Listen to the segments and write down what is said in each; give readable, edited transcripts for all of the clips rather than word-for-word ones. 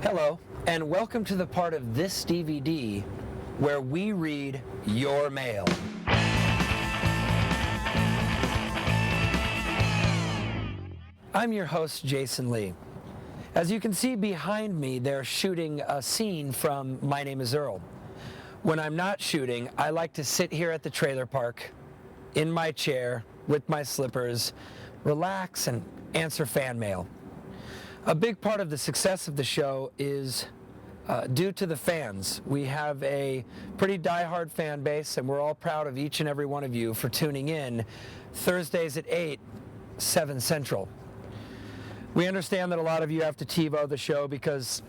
Hello, and welcome to the part of this DVD where we read your mail. I'm your host, Jason Lee. As you can see behind me, they're shooting a scene from My Name is Earl. When I'm not shooting, I like to sit here at the trailer park, in my chair, with my slippers, relax and answer fan mail. A big part of the success of the show is due to the fans. We have a pretty diehard fan base, and we're all proud of each and every one of you for tuning in Thursdays at 8, 7 Central. We understand that a lot of you have to TiVo the show because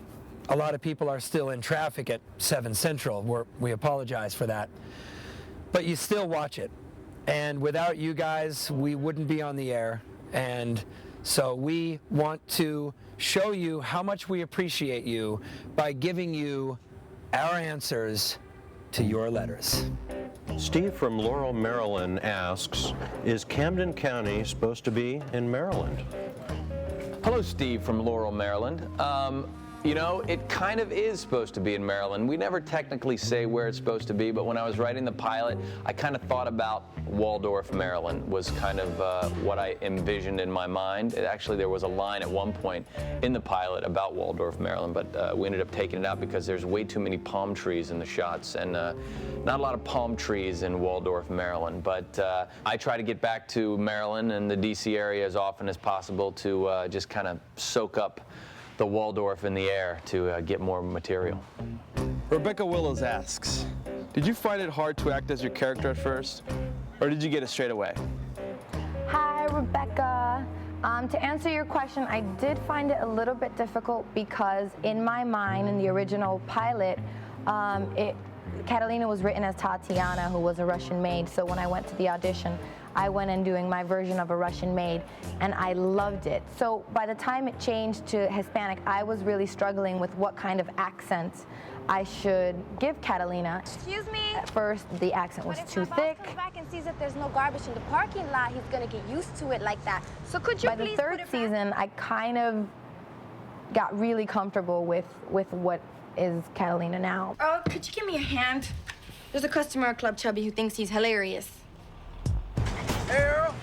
a lot of people are still in traffic at 7 Central. We apologize for that. But you still watch it. And without you guys, we wouldn't be on the air. And so we want to show you how much we appreciate you by giving you our answers to your letters. Steve from Laurel, Maryland asks, is Camden County supposed to be in Maryland? Hello, Steve from Laurel, Maryland. You know, it kind of is supposed to be in Maryland. We never technically say where it's supposed to be, but when I was writing the pilot, I kind of thought about Waldorf, Maryland was kind of what I envisioned in my mind. Actually, there was a line at one point in the pilot about Waldorf, Maryland, but we ended up taking it out because there's way too many palm trees in the shots, and not a lot of palm trees in Waldorf, Maryland. But I try to get back to Maryland and the DC area as often as possible to just kind of soak up the Waldorf in the air to get more material. Rebecca Willows asks, did you find it hard to act as your character at first, or did you get it straight away? Hi, Rebecca. To answer your question, I did find it a little bit difficult because in my mind, in the original pilot, Catalina was written as Tatiana, who was a Russian maid. So when I went to the audition, I went in doing my version of a Russian maid, and I loved it. So by the time it changed to Hispanic, I was really struggling with what kind of accent I should give Catalina. Excuse me? At first, the accent was too thick. If my boss comes back and sees that there's no garbage in the parking lot, he's gonna get used to it like that. So could you By please the third season, I kind of got really comfortable with what is Catalina now. Earl, could you give me a hand? There's a customer at Club Chubby who thinks he's hilarious. Earl!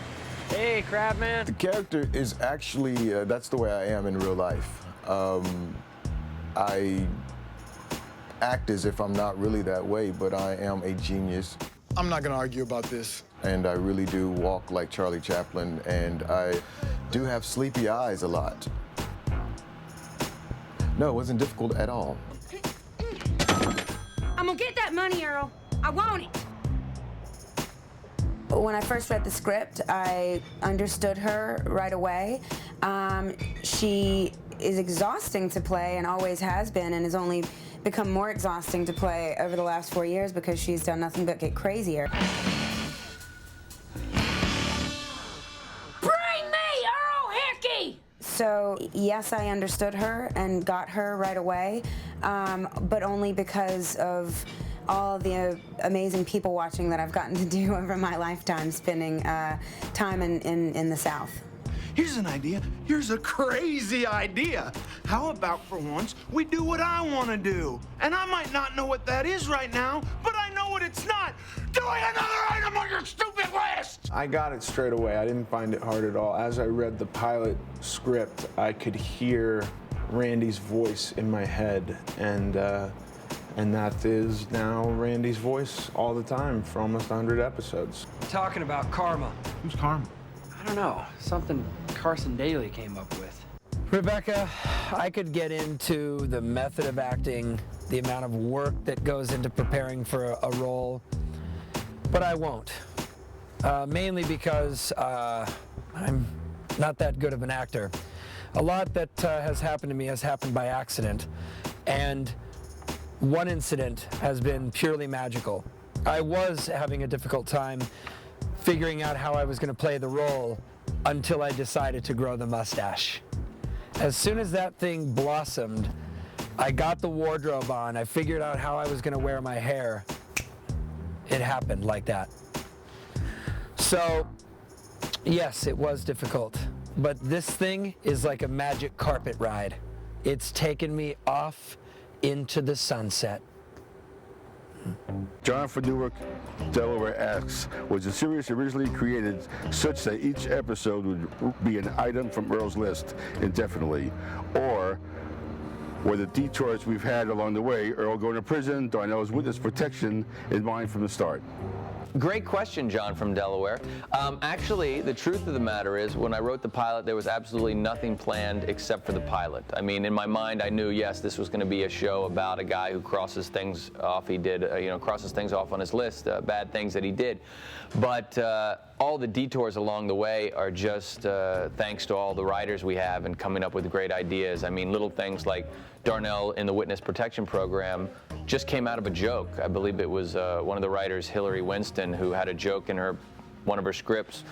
Hey, Crabman. The character is actually, that's the way I am in real life. I act as if I'm not really that way, but I am a genius. I'm not gonna argue about this. And I really do walk like Charlie Chaplin, and I do have sleepy eyes a lot. No, it wasn't difficult at all. I'm gonna get that money, Earl. I want it. When I first read the script, I understood her right away. She is exhausting to play and always has been, and has only become more exhausting to play over the last 4 years because she's done nothing but get crazier. Bring me Earl Hickey! So yes, I understood her and got her right away, but only because of all the amazing people watching that I've gotten to do over my lifetime, spending time in the South. Here's an idea. Here's a crazy idea. How about for once we do what I want to do? And I might not know what that is right now, but I know what it's not. Doing another item on your stupid list! I got it straight away. I didn't find it hard at all. As I read the pilot script, I could hear Randy's voice in my head, and that is now Randy's voice all the time for almost 100 episodes. Talking about karma. Who's Carmen? I don't know, something Carson Daly came up with. Rebecca, I could get into the method of acting, the amount of work that goes into preparing for a role, but I won't. Mainly because I'm not that good of an actor. A lot that has happened to me has happened by accident, and one incident has been purely magical. I was having a difficult time figuring out how I was going to play the role until I decided to grow the mustache. As soon as that thing blossomed, I got the wardrobe on, I figured out how I was going to wear my hair. It happened like that. So, yes, it was difficult, but this thing is like a magic carpet ride. it's taken me off into the sunset. John from Newark, Delaware asks, was the series originally created such that each episode would be an item from Earl's list indefinitely? Or were the detours we've had along the way, Earl going to prison, Darnell's witness protection, in mind from the start? Great question, John from Delaware. Actually, the truth of the matter is, when I wrote the pilot, there was absolutely nothing planned except for the pilot. I mean, in my mind, I knew, yes, this was going to be a show about a guy who crosses things off. He did, crosses things off on his list, bad things that he did. But all the detours along the way are just thanks to all the writers we have and coming up with great ideas. I mean, little things like Darnell in the witness protection program just came out of a joke. I believe it was one of the writers, Hillary Winston, who had a joke in one of her scripts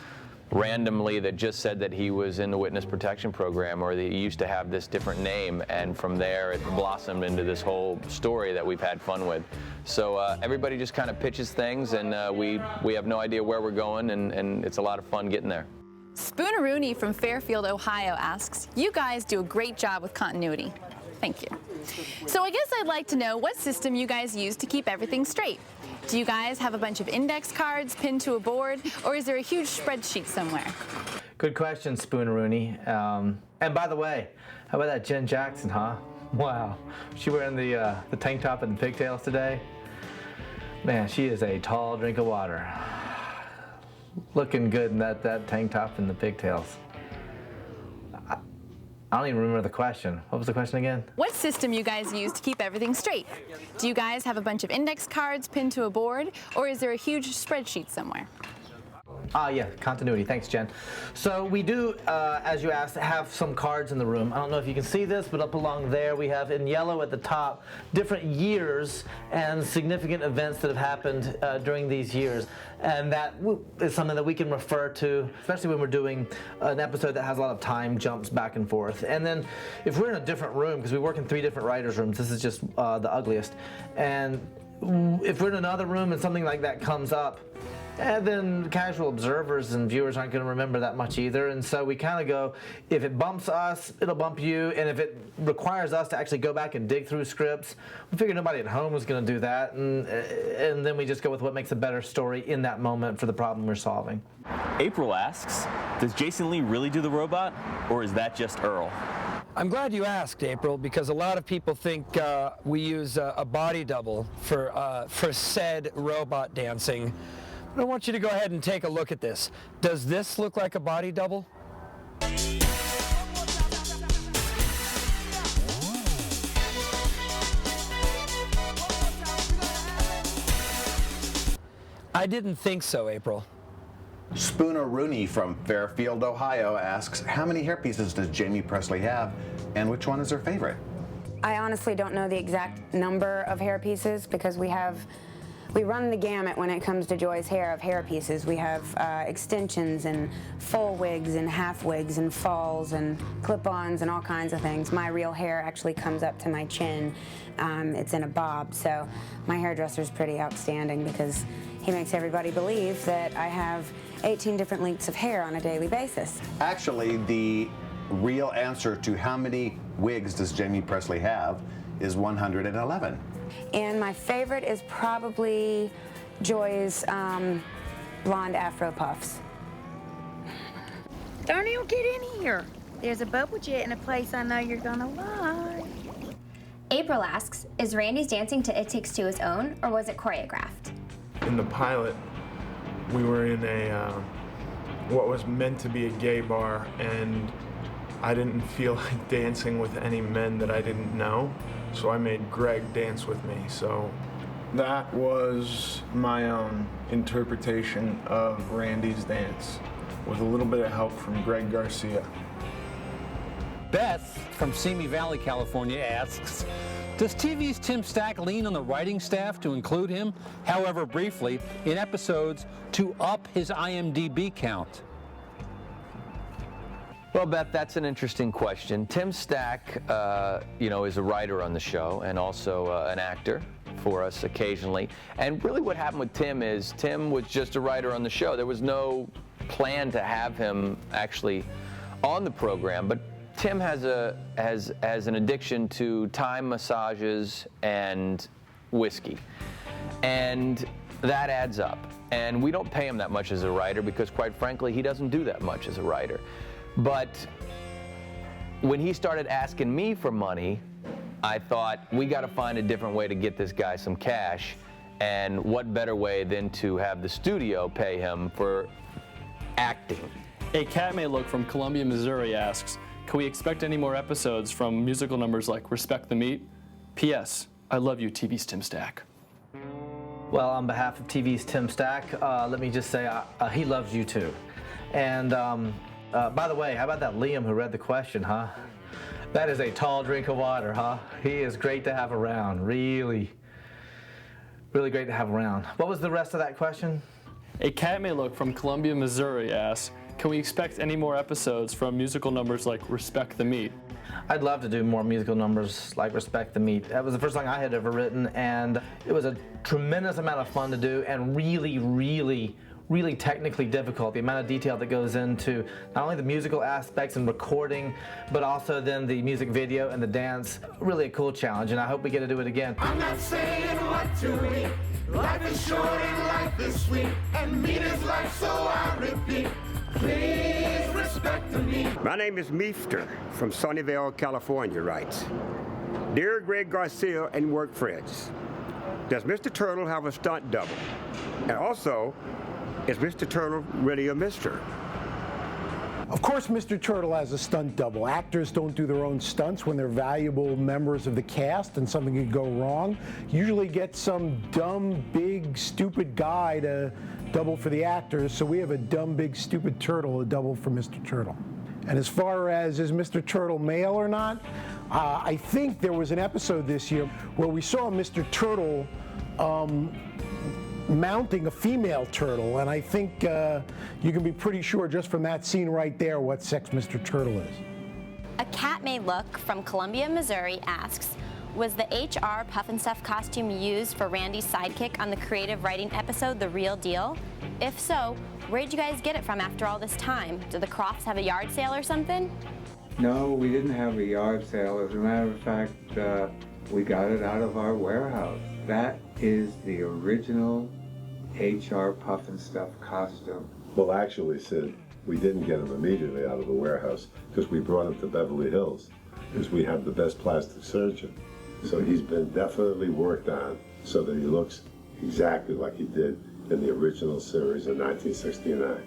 randomly that just said that he was in the witness protection program, or that he used to have this different name, and from there it blossomed into this whole story that we've had fun with. So everybody just kind of pitches things, and we have no idea where we're going, and it's a lot of fun getting there. Spoonerooney from Fairfield, Ohio asks, you guys do a great job with continuity. Thank you. So I guess I'd like to know what system you guys use to keep everything straight. Do you guys have a bunch of index cards pinned to a board, or is there a huge spreadsheet somewhere? Good question, Spoonerooney. And by the way, how about that Jen Jackson, huh? Wow. She wearing the tank top and the pigtails today? Man, she is a tall drink of water. Looking good in that tank top and the pigtails. I don't even remember the question. What was the question again? What system you guys use to keep everything straight? Do you guys have a bunch of index cards pinned to a board, or is there a huge spreadsheet somewhere? Yeah, continuity. Thanks, Jen. So we do, as you asked, have some cards in the room. I don't know if you can see this, but up along there we have in yellow at the top different years and significant events that have happened during these years. And that is something that we can refer to, especially when we're doing an episode that has a lot of time jumps back and forth. And then if we're in a different room, because we work in 3 different writers' rooms, this is just the ugliest. And if we're in another room and something like that comes up, and then casual observers and viewers aren't going to remember that much either. And so we kind of go, if it bumps us, it'll bump you. And if it requires us to actually go back and dig through scripts, we figure nobody at home is going to do that. And then we just go with what makes a better story in that moment for the problem we're solving. April asks, does Jason Lee really do the robot, or is that just Earl? I'm glad you asked, April, because a lot of people think we use a body double for said robot dancing. I want you to go ahead and take a look at this. Does this look like a body double? I didn't think so, April. Spoonerooney from Fairfield, Ohio asks, how many hairpieces does Jamie Presley have, and which one is her favorite? I honestly don't know the exact number of hairpieces because we run the gamut when it comes to Joy's hair of hairpieces. We have extensions and full wigs and half wigs and falls and clip-ons and all kinds of things. My real hair actually comes up to my chin. It's in a bob, so my hairdresser's pretty outstanding because he makes everybody believe that I have 18 different lengths of hair on a daily basis. Actually, the real answer to how many wigs does Jamie Presley have is 111. And my favorite is probably Joy's blonde afro puffs. Darnell, get in here. There's a bubble jet in a place I know you're gonna like. April asks, is Randy's dancing to It Takes Two his own, or was it choreographed? In the pilot, we were in a what was meant to be a gay bar, and I didn't feel like dancing with any men that I didn't know, so I made Greg dance with me. So that was my own interpretation of Randy's dance, with a little bit of help from Greg Garcia. Beth from Simi Valley, California asks, does TV's Tim Stack lean on the writing staff to include him, however briefly, in episodes to up his IMDb count? Well, Beth, that's an interesting question. Tim Stack, is a writer on the show and also an actor for us occasionally. And really what happened with Tim is Tim was just a writer on the show. There was no plan to have him actually on the program, but Tim has an addiction to Thai massages and whiskey, and that adds up. And we don't pay him that much as a writer because, quite frankly, he doesn't do that much as a writer. But when he started asking me for money, I thought, we got to find a different way to get this guy some cash. And what better way than to have the studio pay him for acting? A Cat May Look from Columbia, Missouri asks, can we expect any more episodes from musical numbers like Respect the Meat? P.S. I love you, TV's Tim Stack. Well, on behalf of TV's Tim Stack, let me just say he loves you too. And by the way, how about that Liam who read the question, huh? That is a tall drink of water, huh? He is great to have around, really. Really great to have around. What was the rest of that question? A Cat May Look from Columbia, Missouri asks, can we expect any more episodes from musical numbers like Respect the Meat? I'd love to do more musical numbers like Respect the Meat. That was the first song I had ever written, and it was a tremendous amount of fun to do and really, really, really technically difficult. The amount of detail that goes into not only the musical aspects and recording, but also then the music video and the dance. Really a cool challenge, and I hope we get to do it again. I'm not saying what to eat. Life is short and life is sweet, and meat is life, so I repeat. Please respect the meat. My name is Meester from Sunnyvale, California, writes, Dear Greg Garcia and work friends, does Mr. Turtle have a stunt double? And also, is Mr. Turtle really a mister? Of course, Mr. Turtle has a stunt double. Actors don't do their own stunts when they're valuable members of the cast and something could go wrong. Usually get some dumb, big, stupid guy to double for the actors, so we have a dumb, big, stupid turtle, a double for Mr. Turtle. And as far as is Mr. Turtle male or not, I think there was an episode this year where we saw Mr. Turtle mounting a female turtle, and I think you can be pretty sure just from that scene right there what sex Mr. Turtle is. A Cat May Look from Columbia, Missouri asks, was the HR Puff and Stuff costume used for Randy's sidekick on the creative writing episode The Real Deal? If so, where did you guys get it from after all this time? Did the Crofts have a yard sale or something? No, we didn't have a yard sale. As a matter of fact, we got it out of our warehouse. That is the original HR Puff and Stuff costume. Well, actually, Sid, we didn't get him immediately out of the warehouse because we brought him to Beverly Hills because we have the best plastic surgeon. So he's been definitely worked on so that he looks exactly like he did in the original series in 1969.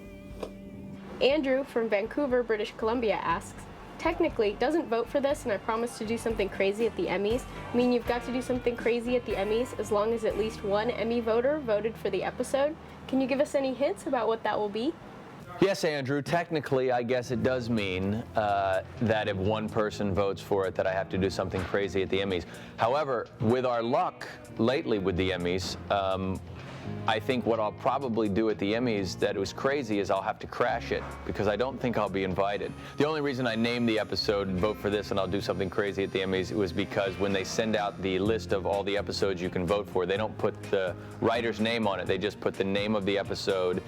Andrew from Vancouver, British Columbia asks, technically, doesn't vote for this and I promise to do something crazy at the Emmys mean you've got to do something crazy at the Emmys as long as at least one Emmy voter voted for the episode? Can you give us any hints about what that will be? Yes, Andrew, technically I guess it does mean that if one person votes for it that I have to do something crazy at the Emmys. However, with our luck lately with the Emmys, I think what I'll probably do at the Emmys that was crazy is I'll have to crash it because I don't think I'll be invited. The only reason I named the episode Vote for This and I'll do something crazy at the Emmys was because when they send out the list of all the episodes you can vote for, they don't put the writer's name on it. They just put the name of the episode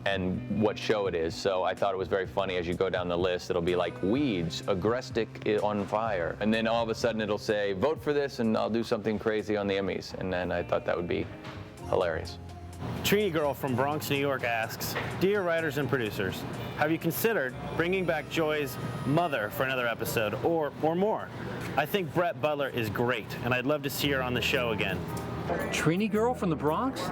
and what show it is. So I thought it was very funny as you go down the list. It'll be like Weeds, Agrestic on Fire. And then all of a sudden it'll say, vote for this and I'll do something crazy on the Emmys. And then I thought that would be hilarious. Trini Girl from Bronx, New York asks, Dear writers and producers, have you considered bringing back Joy's mother for another episode or more? I think Brett Butler is great and I'd love to see her on the show again. Trini Girl from the Bronx?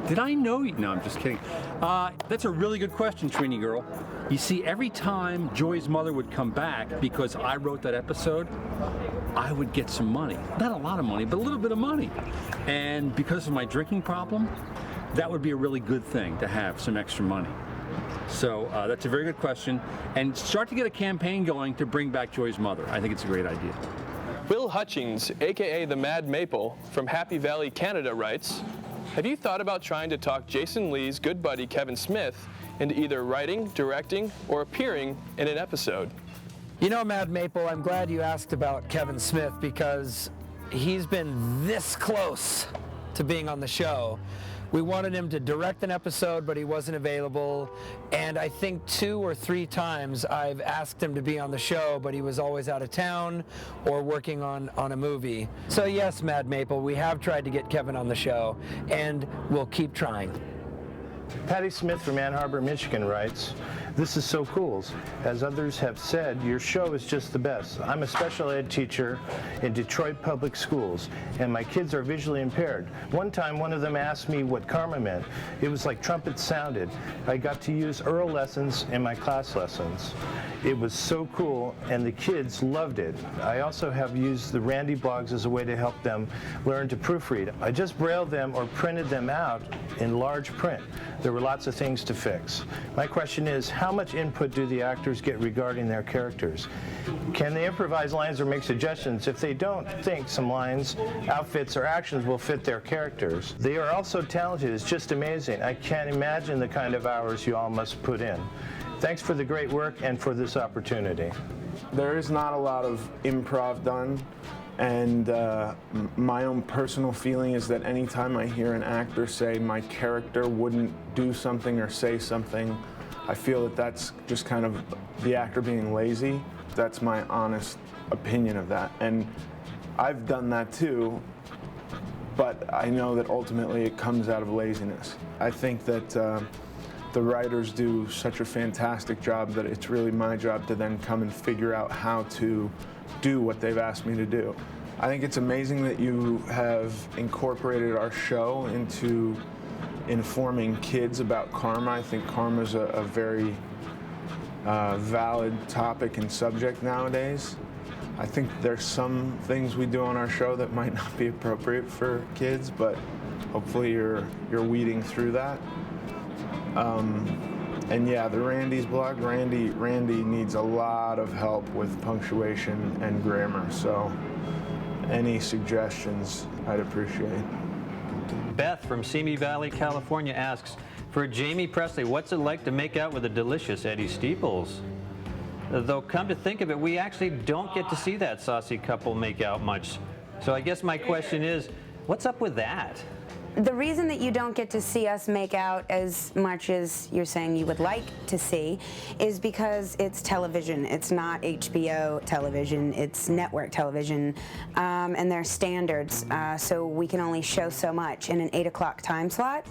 Did I know you? No, I'm just kidding. That's a really good question, Trini Girl. You see, every time Joy's mother would come back, because I wrote that episode, I would get some money. Not a lot of money, but a little bit of money. And because of my drinking problem, that would be a really good thing to have some extra money. So that's a very good question. And start to get a campaign going to bring back Joy's mother. I think it's a great idea. Will Hutchings, aka the Mad Maple, from Happy Valley, Canada, writes, have you thought about trying to talk Jason Lee's good buddy Kevin Smith into either writing, directing, or appearing in an episode? You know, Mad Maple, I'm glad you asked about Kevin Smith because he's been this close to being on the show. We wanted him to direct an episode, but he wasn't available. And I think 2 or 3 times I've asked him to be on the show, but he was always out of town or working on a movie. So yes, Mad Maple, we have tried to get Kevin on the show, and we'll keep trying. Patty Smith from Ann Arbor, Michigan writes, "This is so cool. As others have said, your show is just the best. I'm a special ed teacher in Detroit Public Schools, and my kids are visually impaired. One time, one of them asked me what karma meant. It was like trumpets sounded. I got to use Earl lessons in my class lessons. It was so cool, and the kids loved it. I also have used the Randy blogs as a way to help them learn to proofread. I just brailled them or printed them out in large print. There were lots of things to fix. My question is, how much input do the actors get regarding their characters? Can they improvise lines or make suggestions if they don't think some lines, outfits, or actions will fit their characters? They are all so talented, it's just amazing. I can't imagine the kind of hours you all must put in. Thanks for the great work and for this opportunity." There is not a lot of improv done, and my own personal feeling is that anytime I hear an actor say my character wouldn't do something or say something, I feel that that's just kind of the actor being lazy. That's my honest opinion of that. And I've done that too, but I know that ultimately it comes out of laziness. I think that the writers do such a fantastic job that it's really my job to then come and figure out how to do what they've asked me to do. I think it's amazing that you have incorporated our show into informing kids about karma. I think karma is a very valid topic and subject nowadays. I think there's some things we do on our show that might not be appropriate for kids, but hopefully you're weeding through that. And yeah, the Randy's blog, Randy needs a lot of help with punctuation and grammar, so any suggestions I'd appreciate. Beth from Simi Valley, California asks, "For Jamie Presley, what's it like to make out with a delicious Eddie Steeples?" Though come to think of it, we actually don't get to see that saucy couple make out much. So I guess my question is, what's up with that? The reason that you don't get to see us make out as much as you're saying you would like to see is because it's television. It's not HBO television, it's network television, and there's standards, so we can only show so much in an 8 o'clock time slot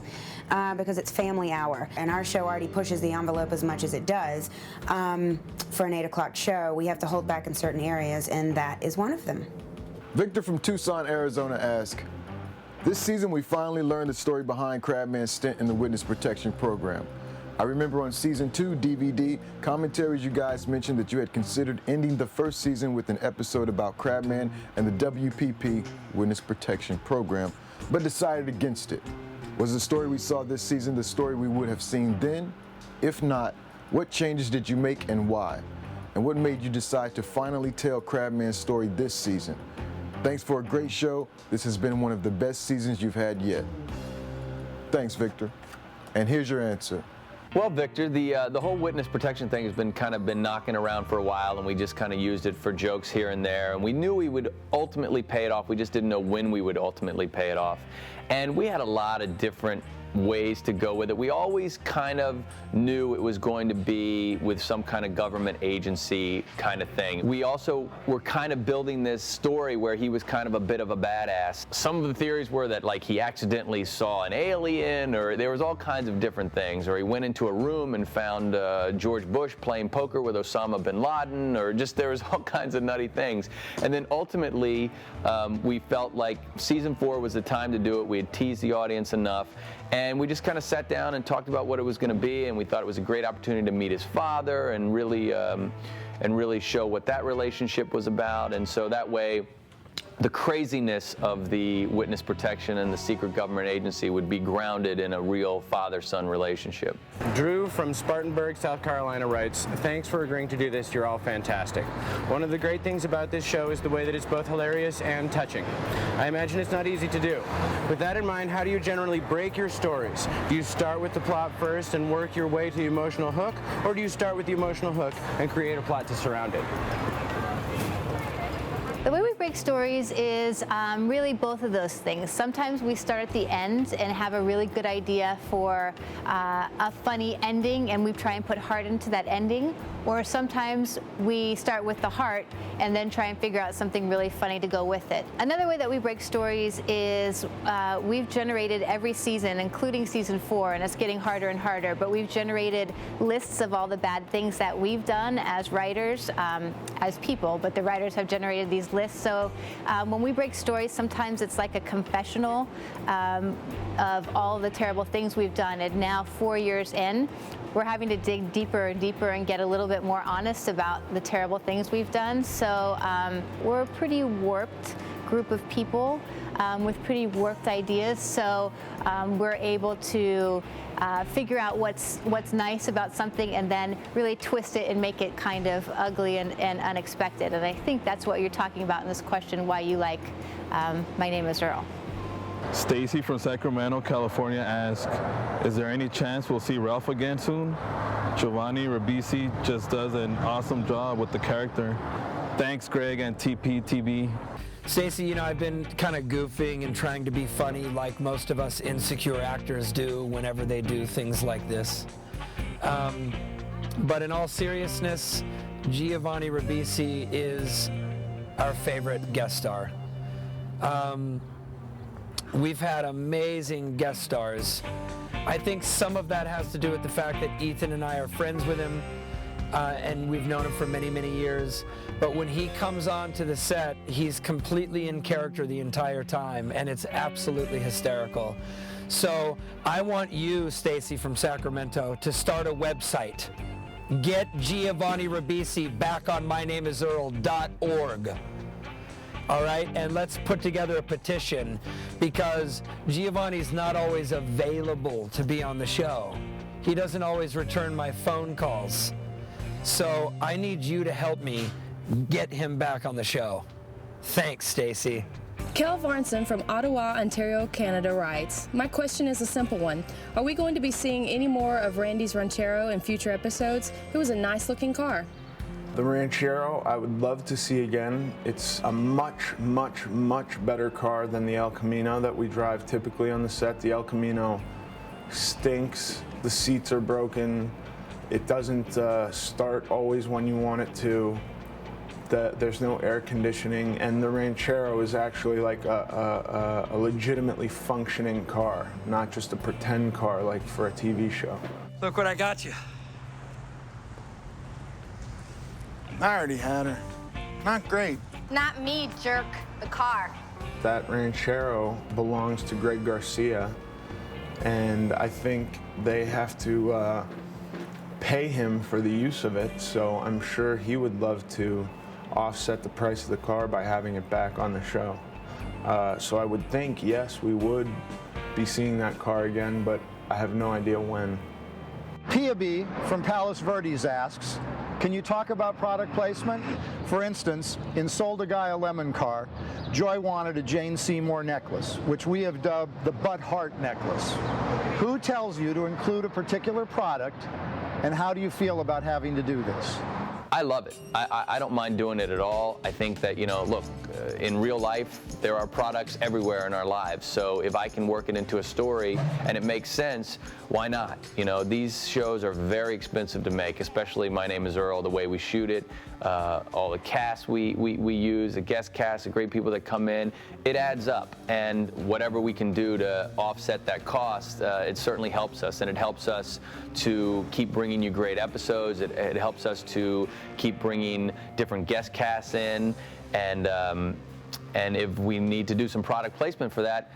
because it's family hour. And our show already pushes the envelope as much as it does. For an 8 o'clock show, we have to hold back in certain areas, and that is one of them. Victor from Tucson, Arizona asks, "This season we finally learned the story behind Crabman's stint in the Witness Protection Program. I remember on season 2 DVD commentaries you guys mentioned that you had considered ending the first season with an episode about Crabman and the WPP Witness Protection Program, but decided against it. Was the story we saw this season the story we would have seen then? If not, what changes did you make and why? And what made you decide to finally tell Crabman's story this season? Thanks for a great show. This has been one of the best seasons you've had yet." Thanks, Victor. And here's your answer. Well, Victor, the whole witness protection thing has been knocking around for a while, and we just kind of used it for jokes here and there. And we knew we would ultimately pay it off. We just didn't know when we would ultimately pay it off. And we had a lot of different ways to go with it. We always kind of knew it was going to be with some kind of government agency kind of thing. We also were kind of building this story where he was kind of a bit of a badass. Some of the theories were that like he accidentally saw an alien, or there was all kinds of different things, or he went into a room and found George Bush playing poker with Osama bin Laden, or just there was all kinds of nutty things. And then ultimately we felt like season 4 was the time to do it. We had teased the audience enough, and we just kind of sat down and talked about what it was going to be, and we thought it was a great opportunity to meet his father and really show what that relationship was about. And so that way the craziness of the witness protection and the secret government agency would be grounded in a real father-son relationship. Drew from Spartanburg, South Carolina writes, "Thanks for agreeing to do this. You're all fantastic. One of the great things about this show is the way that it's both hilarious and touching. I imagine it's not easy to do. With that in mind, how do you generally break your stories? Do you start with the plot first and work your way to the emotional hook, or do you start with the emotional hook and create a plot to surround it?" The way we break break stories is really both of those things. Sometimes we start at the end and have a really good idea for a funny ending, and we try and put heart into that ending. Or sometimes we start with the heart and then try and figure out something really funny to go with it. Another way that we break stories is we've generated every season, including season 4, and it's getting harder and harder, but we've generated lists of all the bad things that we've done as writers, as people, but the writers have generated these lists. So when we break stories, sometimes it's like a confessional of all the terrible things we've done. And now 4 years in, we're having to dig deeper and deeper and get a little bit more honest about the terrible things we've done. So we're a pretty warped group of people with pretty warped ideas. So we're able to figure out what's nice about something and then really twist it and make it kind of ugly and unexpected. And I think that's what you're talking about in this question, why you like My Name is Earl. Stacy from Sacramento, California asks, is there any chance we'll see Ralph again soon? Giovanni Ribisi just does an awesome job with the character. Thanks, Greg and TPTV. Stacy, you know, I've been kind of goofing and trying to be funny like most of us insecure actors do whenever they do things like this. But in all seriousness, Giovanni Ribisi is our favorite guest star. We've had amazing guest stars. I think some of that has to do with the fact that Ethan and I are friends with him, and we've known him for many, many years. But when he comes on to the set, he's completely in character the entire time, and it's absolutely hysterical. So I want you, Stacy from Sacramento, to start a website. Get Giovanni Ribisi back on mynameesearl.org. All right, and let's put together a petition, because Giovanni's not always available to be on the show. He doesn't always return my phone calls. So I need you to help me get him back on the show. Thanks, Stacy. Kel Varnson from Ottawa, Ontario, Canada writes, my question is a simple one. Are we going to be seeing any more of Randy's Ranchero in future episodes? It was a nice looking car. The Ranchero, I would love to see again. It's a much, much, much better car than the El Camino that we drive typically on the set. The El Camino stinks, the seats are broken, it doesn't start always when you want it to. There's no air conditioning, and the Ranchero is actually like a legitimately functioning car, not just a pretend car like for a TV show. Look what I got you. I already had her. Not great. Not me, jerk. The car. That Ranchero belongs to Greg Garcia, and I think they have to pay him for the use of it, so I'm sure he would love to offset the price of the car by having it back on the show. So I would think, yes, we would be seeing that car again, but I have no idea when. Pia B from Palos Verdes asks, can you talk about product placement? For instance, in Sold a Guy a Lemon Car, Joy wanted a Jane Seymour necklace, which we have dubbed the Butt Heart necklace. Who tells you to include a particular product, and how do you feel about having to do this? I love it. I don't mind doing it at all. I think that, you know, look, in real life, there are products everywhere in our lives. So if I can work it into a story and it makes sense, why not? You know, these shows are very expensive to make, especially My Name is Earl, the way we shoot it, all the cast we use, the guest cast, the great people that come in, it adds up. And whatever we can do to offset that cost, it certainly helps us. And it helps us to keep bringing you great episodes. It helps us to keep bringing different guest casts in. And if we need to do some product placement for that,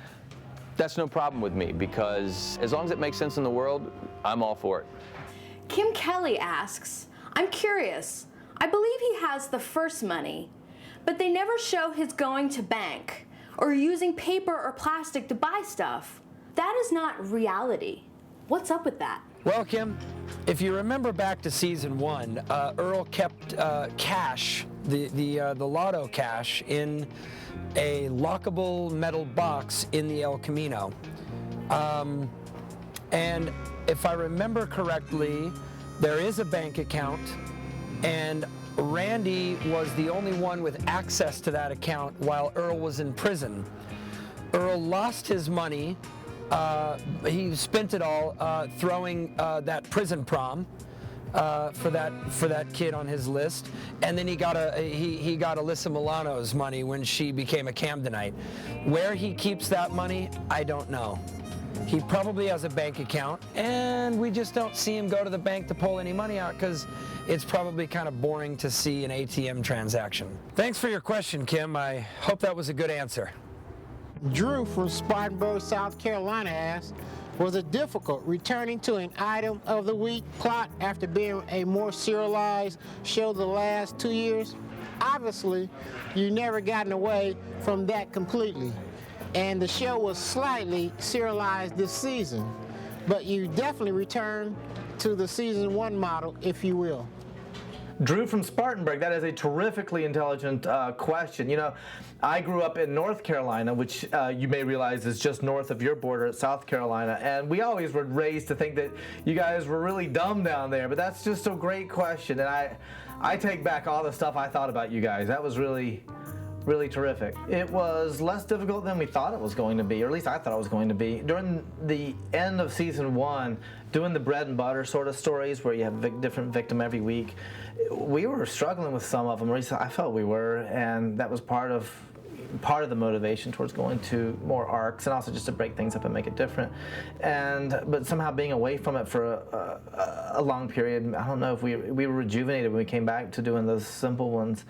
that's no problem with me, because as long as it makes sense in the world, I'm all for it. Kim Kelly asks, I'm curious. I believe he has the first money, but they never show his going to bank or using paper or plastic to buy stuff. That is not reality. What's up with that? Well, Kim, if you remember back to season 1, Earl kept cash, the lotto cash, in a lockable metal box in the El Camino. And if I remember correctly, there is a bank account, and Randy was the only one with access to that account while Earl was in prison. Earl lost his money. He spent it all throwing that prison prom for that kid on his list, and then he got Alyssa Milano's money when she became a Camdenite. Where he keeps that money, I don't know. He probably has a bank account, and we just don't see him go to the bank to pull any money out because it's probably kind of boring to see an ATM transaction. Thanks for your question, Kim. I hope that was a good answer. Drew from Spartanburg, South Carolina asks, was it difficult returning to an item of the week plot after being a more serialized show the last 2 years? Obviously, you've never gotten away from that completely. And the show was slightly serialized this season, but you definitely returned to the season 1 model, if you will. Drew from Spartanburg, that is a terrifically intelligent question. You know, I grew up in North Carolina, which you may realize is just north of your border at South Carolina, and we always were raised to think that you guys were really dumb down there, but that's just a great question, and I take back all the stuff I thought about you guys. That was really terrific. It was less difficult than we thought it was going to be, or at least I thought it was going to be. During the end of season 1, doing the bread and butter sort of stories where you have a different victim every week, we were struggling with some of them, or at least I felt we were, and that was part of the motivation towards going to more arcs, and also just to break things up and make it different. But somehow being away from it for a long period, I don't know if we were rejuvenated when we came back to doing those simple ones.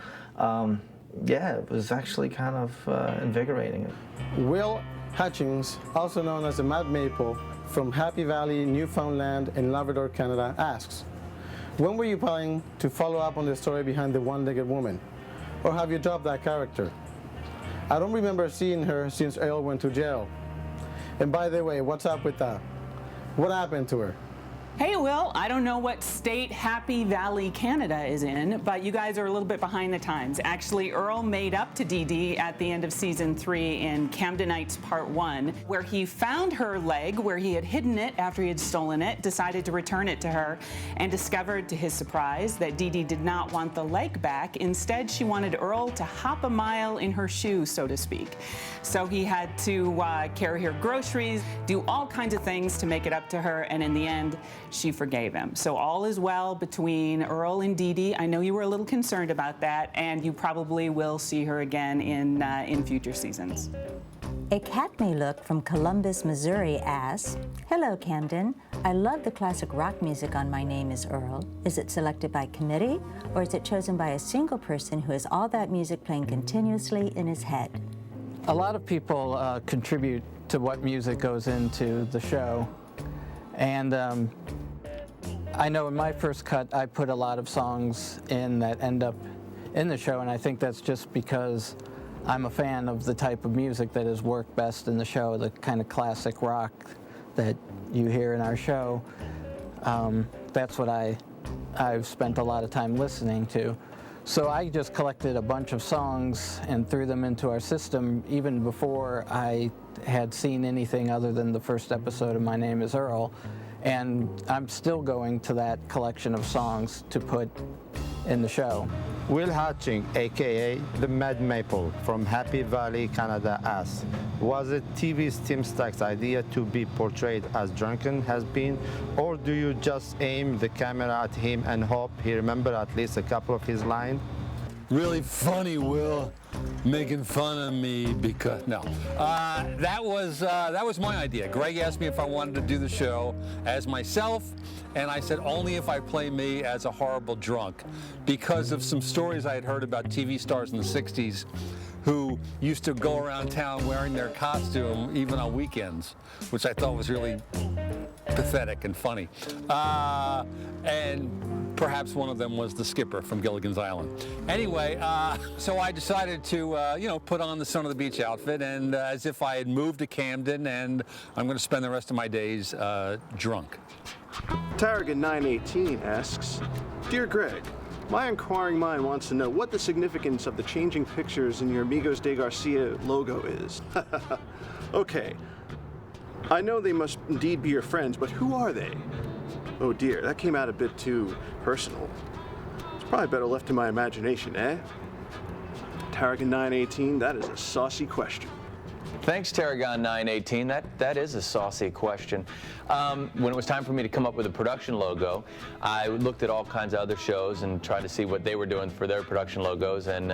Yeah, it was actually kind of invigorating. Will Hutchings, also known as the Mad Maple, from Happy Valley, Newfoundland, and Labrador, Canada, asks, when were you planning to follow up on the story behind the one-legged woman? Or have you dropped that character? I don't remember seeing her since Earl went to jail. And by the way, what's up with that? What happened to her? Hey, Will, I don't know what state Happy Valley, Canada is in, but you guys are a little bit behind the times. Actually, Earl made up to Dee Dee at the end of season 3 in Camdenites Part 1, where he found her leg where he had hidden it after he had stolen it, decided to return it to her, and discovered to his surprise that Dee Dee did not want the leg back. Instead, she wanted Earl to hop a mile in her shoe, so to speak. So he had to carry her groceries, do all kinds of things to make it up to her, and in the end, she forgave him. So all is well between Earl and Dee Dee. I know you were a little concerned about that, and you probably will see her again in future seasons. A Cat May Look from Columbus, Missouri asks, hello, Camden. I love the classic rock music on My Name is Earl. Is it selected by committee, or is it chosen by a single person who has all that music playing continuously in his head? A lot of people contribute to what music goes into the show. And I know in my first cut, I put a lot of songs in that end up in the show, and I think that's just because I'm a fan of the type of music that has worked best in the show, the kind of classic rock that you hear in our show. That's what I've spent a lot of time listening to. So I just collected a bunch of songs and threw them into our system even before I had seen anything other than the first episode of My Name is Earl. And I'm still going to that collection of songs to put in the show. Will Hatching, aka the Mad Maple from Happy Valley, Canada asks, was it TV's Tim Stack's idea to be portrayed as drunken has been, or do you just aim the camera at him and hope he remembers at least a couple of his lines? Really funny, Will, making fun of me because that was my idea. Greg asked me if I wanted to do the show as myself, and I said only if I play me as a horrible drunk, because of some stories I had heard about TV stars in the 60s who used to go around town wearing their costume even on weekends, which I thought was really pathetic and funny. And perhaps one of them was the skipper from Gilligan's Island. Anyway, so I decided to, put on the Son of the Beach outfit, and as if I had moved to Camden, and I'm going to spend the rest of my days drunk. Tarragon918 asks, Dear Greg, my inquiring mind wants to know what the significance of the changing pictures in your Amigos de Garcia logo is. Okay, I know they must indeed be your friends, but who are they? Oh dear, that came out a bit too personal. Probably better left to my imagination, eh? Tarragon 918, that is a saucy question. Thanks, Tarragon 918. That is a saucy question. When it was time for me to come up with a production logo, I looked at all kinds of other shows and tried to see what they were doing for their production logos. And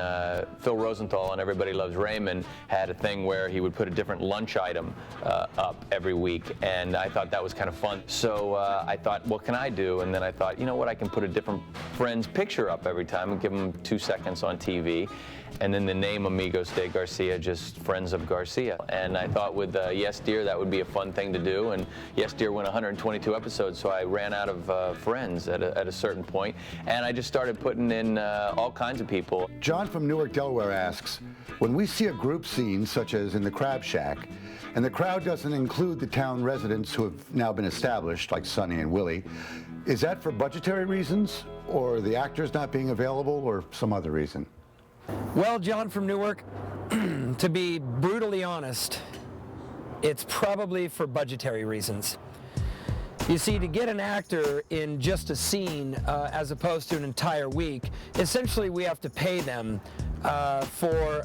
Phil Rosenthal on Everybody Loves Raymond had a thing where he would put a different lunch item up every week, and I thought that was kind of fun. So I thought, what can I do? And then I thought, you know what, I can put a different friend's picture up every time and give them 2 seconds on TV. And then the name Amigos de Garcia, just Friends of Garcia. And I thought with Yes Dear, that would be a fun thing to do. And Yes Dear went 122 episodes, so I ran out of friends at a certain point. And I just started putting in all kinds of people. John from Newark, Delaware asks, when we see a group scene, such as in the Crab Shack, and the crowd doesn't include the town residents who have now been established, like Sonny and Willie, is that for budgetary reasons, or the actors not being available, or some other reason? Well, John from Newark, to be brutally honest, it's probably for budgetary reasons. You see, to get an actor in just a scene as opposed to an entire week, essentially we have to pay them for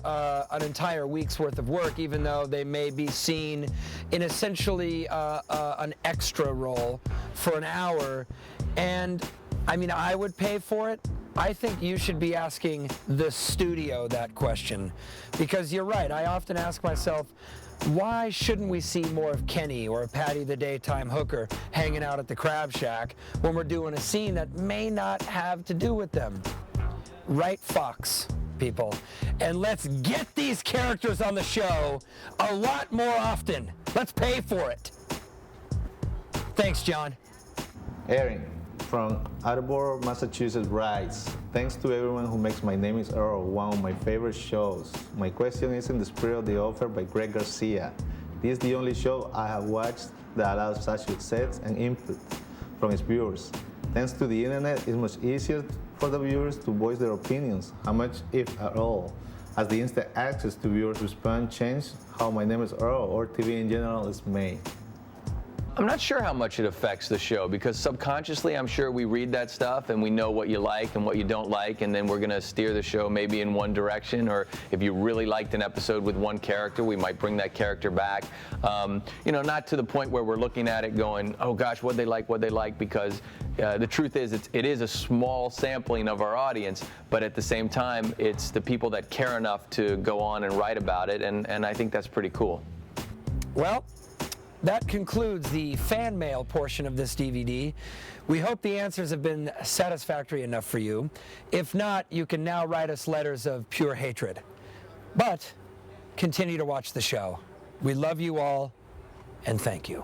an entire week's worth of work, even though they may be seen in essentially an extra role for an hour. And I mean, I would pay for it. I think you should be asking the studio that question, because you're right. I often ask myself, why shouldn't we see more of Kenny or Patty the Daytime Hooker hanging out at the Crab Shack when we're doing a scene that may not have to do with them? Write Fox, people, and let's get these characters on the show a lot more often. Let's pay for it. Thanks, John. Erin from Attleboro, Massachusetts writes, thanks to everyone who makes My Name is Earl one of my favorite shows. My question is in the spirit of the offer by Greg Garcia. This is the only show I have watched that allows such success and input from its viewers. Thanks to the internet, it's much easier for the viewers to voice their opinions. How much, if at all, has the instant access to viewers' response changed how My Name is Earl or TV in general is made? I'm not sure how much it affects the show, because subconsciously I'm sure we read that stuff and we know what you like and what you don't like, and then we're going to steer the show maybe in one direction, or if you really liked an episode with one character, we might bring that character back. You know, not to the point where we're looking at it going, oh gosh, what'd they like, because the truth is it is a small sampling of our audience, but at the same time it's the people that care enough to go on and write about it, and I think that's pretty cool. Well, that concludes the fan mail portion of this DVD. We hope the answers have been satisfactory enough for you. If not, you can now write us letters of pure hatred. But continue to watch the show. We love you all, and thank you.